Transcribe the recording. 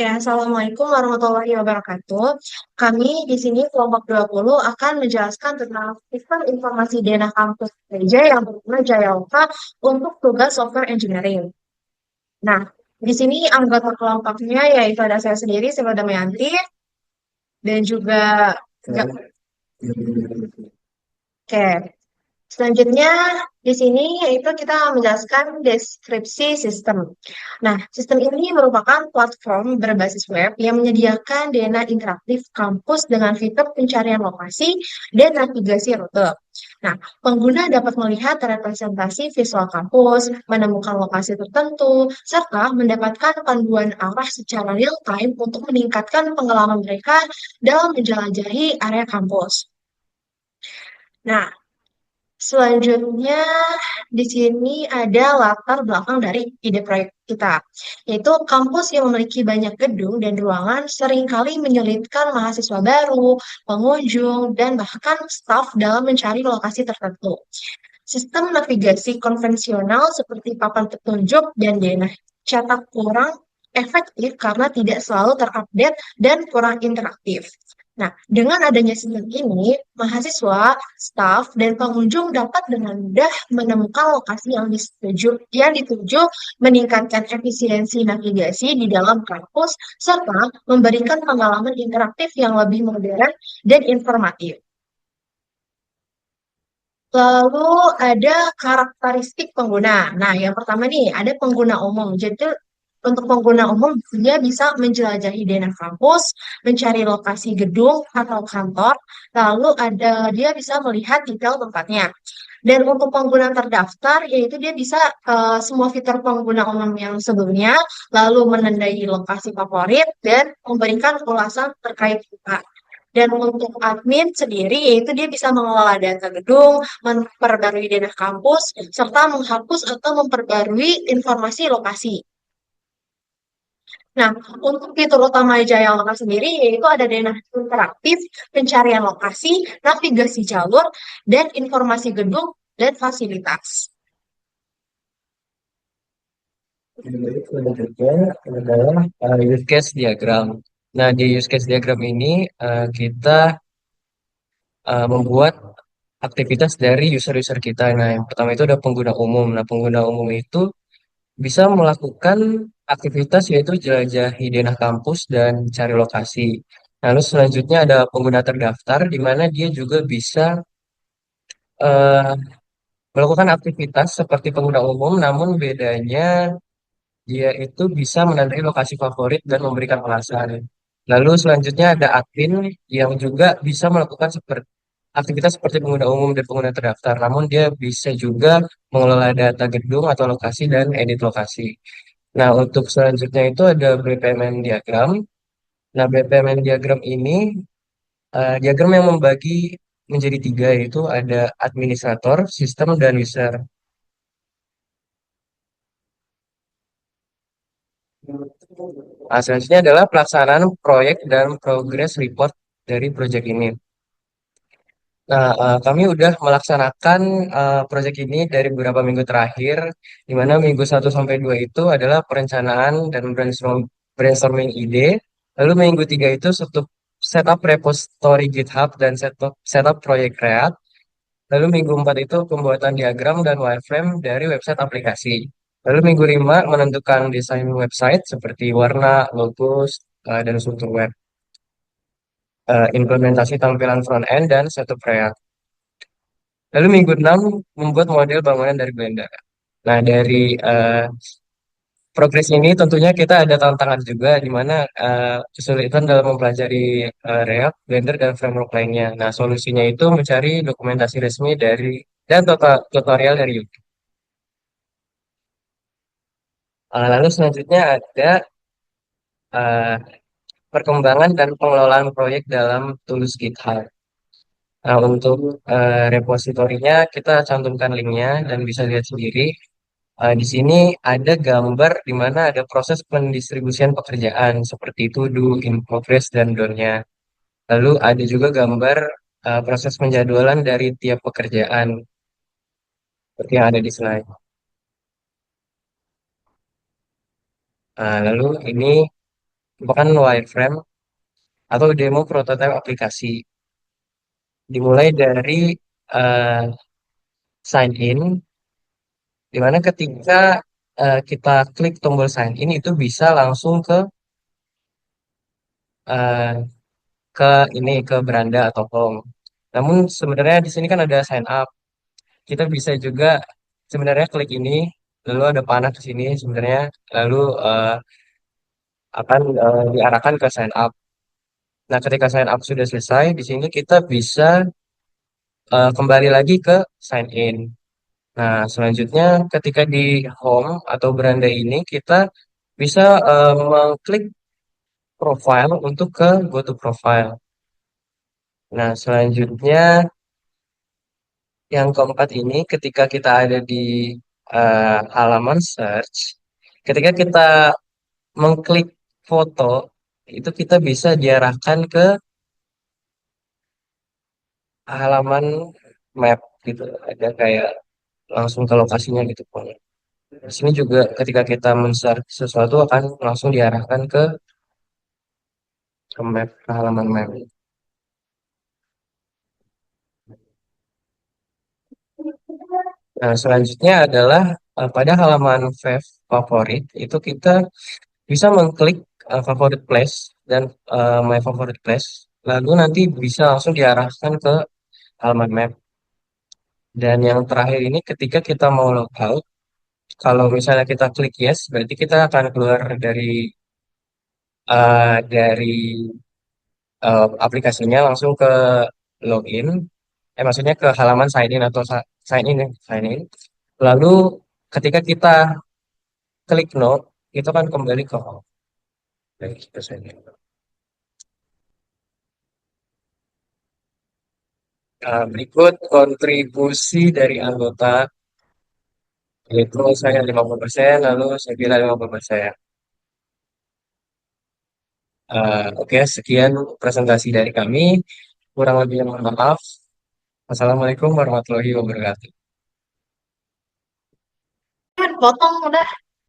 Ya, Assalamualaikum warahmatullahi wabarakatuh. Kami di sini kelompok 20 akan menjelaskan tentang sistem informasi dana kampus gereja yang bernama Jayalta untuk tugas software engineering. Nah, di sini anggota kelompoknya yaitu ada saya sendiri, Sila Damayanti, dan juga ya, oke. Selanjutnya di sini yaitu kita menjelaskan deskripsi sistem. Nah, sistem ini merupakan platform berbasis web yang menyediakan dana interaktif kampus dengan fitur pencarian lokasi dan navigasi rute. Nah, pengguna dapat melihat representasi visual kampus, menemukan lokasi tertentu, serta mendapatkan panduan arah secara real time untuk meningkatkan pengalaman mereka dalam menjelajahi area kampus. Nah, selanjutnya, di sini ada latar belakang dari ide proyek kita, yaitu kampus yang memiliki banyak gedung dan ruangan seringkali menyulitkan mahasiswa baru, pengunjung, dan bahkan staf dalam mencari lokasi tertentu. Sistem navigasi konvensional seperti papan petunjuk dan denah cetak kurang efektif karena tidak selalu terupdate dan kurang interaktif. Nah, dengan adanya sistem ini, mahasiswa, staf, dan pengunjung dapat dengan mudah menemukan lokasi yang dituju, meningkatkan efisiensi navigasi di dalam kampus, serta memberikan pengalaman interaktif yang lebih modern dan informatif. Lalu ada karakteristik pengguna. Nah, yang pertama nih, ada pengguna umum. Jadi, untuk pengguna umum, dia bisa menjelajahi denah kampus, mencari lokasi gedung atau kantor, lalu dia bisa melihat detail tempatnya. Dan untuk pengguna terdaftar, yaitu dia bisa semua fitur pengguna umum yang sebelumnya, lalu menandai lokasi favorit, dan memberikan ulasan terkait kita. Dan untuk admin sendiri, yaitu dia bisa mengelola data gedung, memperbarui denah kampus, serta menghapus atau memperbarui informasi lokasi. Nah, untuk fitur utama Jaya Lokal sendiri, yaitu ada denah interaktif, pencarian lokasi, navigasi jalur, dan informasi gedung dan fasilitas. Selanjutnya adalah use case diagram. Nah, di use case diagram ini kita membuat aktivitas dari user-user kita. Nah, yang pertama itu ada pengguna umum. Nah, pengguna umum itu bisa melakukan aktivitas yaitu jelajahi denah kampus dan cari lokasi. Lalu selanjutnya ada pengguna terdaftar, di mana dia juga bisa eh, melakukan aktivitas seperti pengguna umum, namun bedanya dia itu bisa menandai lokasi favorit dan memberikan ulasan. Lalu selanjutnya ada admin yang juga bisa melakukan aktivitas seperti pengguna umum dan pengguna terdaftar. Namun dia bisa juga mengelola data gedung atau lokasi dan edit lokasi. Nah, untuk selanjutnya itu ada BPMN diagram. Nah, BPMN diagram ini diagram yang membagi menjadi tiga, yaitu ada administrator, sistem, dan user. Nah, selanjutnya adalah pelaksanaan proyek dan progress report dari proyek ini. Nah, kami udah melaksanakan proyek ini dari beberapa minggu terakhir, di mana minggu 1 sampai 2 itu adalah perencanaan dan brainstorming ide. Lalu minggu 3 itu setup repository GitHub dan setup proyek React. Lalu minggu 4 itu pembuatan diagram dan wireframe dari website aplikasi. Lalu minggu 5 menentukan desain website seperti warna, logos, dan struktur web. Implementasi tampilan front end dan setup React. Lalu minggu 6 membuat model bangunan dari Blender. Nah, dari progres ini tentunya kita ada tantangan juga di mana kesulitan dalam mempelajari React, Blender, dan framework lainnya. Nah, solusinya itu mencari dokumentasi resmi dan tutorial dari YouTube. Lalu selanjutnya ada eh, perkembangan dan pengelolaan proyek dalam tools GitHub. Nah, untuk repositorinya kita cantumkan linknya dan bisa lihat sendiri. Di sini ada gambar di mana ada proses pendistribusian pekerjaan seperti to do, in progress, dan done-nya. Lalu ada juga gambar proses penjadwalan dari tiap pekerjaan seperti yang ada di slide. Lalu ini merupakan wireframe atau demo prototipe aplikasi. Dimulai dari eh, sign in, di mana ketika kita klik tombol sign in itu bisa langsung eh, ke ke beranda atau home. Namun sebenarnya di sini kan ada sign up. Kita bisa juga sebenarnya klik ini, lalu ada panah di sini sebenarnya, lalu akan diarahkan ke sign up. Nah, ketika sign up sudah selesai, di sini kita bisa kembali lagi ke sign in. Nah, selanjutnya ketika di home atau beranda ini kita bisa mengklik profile untuk ke go to profile. Nah, selanjutnya yang keempat ini ketika kita ada di halaman search, ketika kita mengklik foto, itu kita bisa diarahkan ke halaman map gitu. Ada kayak langsung ke lokasinya gitu pokoknya. Di sini juga ketika kita men-search sesuatu akan langsung diarahkan ke map, ke halaman map. Nah, selanjutnya adalah pada halaman Fav favorit itu kita bisa mengklik favorite place dan my favorite place. Lalu nanti bisa langsung diarahkan ke halaman map. Dan yang terakhir ini ketika kita mau logout, kalau misalnya kita klik yes, berarti kita akan keluar dari aplikasinya langsung ke login. Maksudnya ke halaman sign in atau sign in ya, sign in. Lalu ketika kita klik no, itu kan kembali ke home. Dari situ saja. Berikut kontribusi dari anggota, yaitu saya 50%, lalu saya kira 50%. Oke, sekian presentasi dari kami. Kurang lebih mohon maaf. Assalamualaikum warahmatullahi wabarakatuh. Kan potong udah.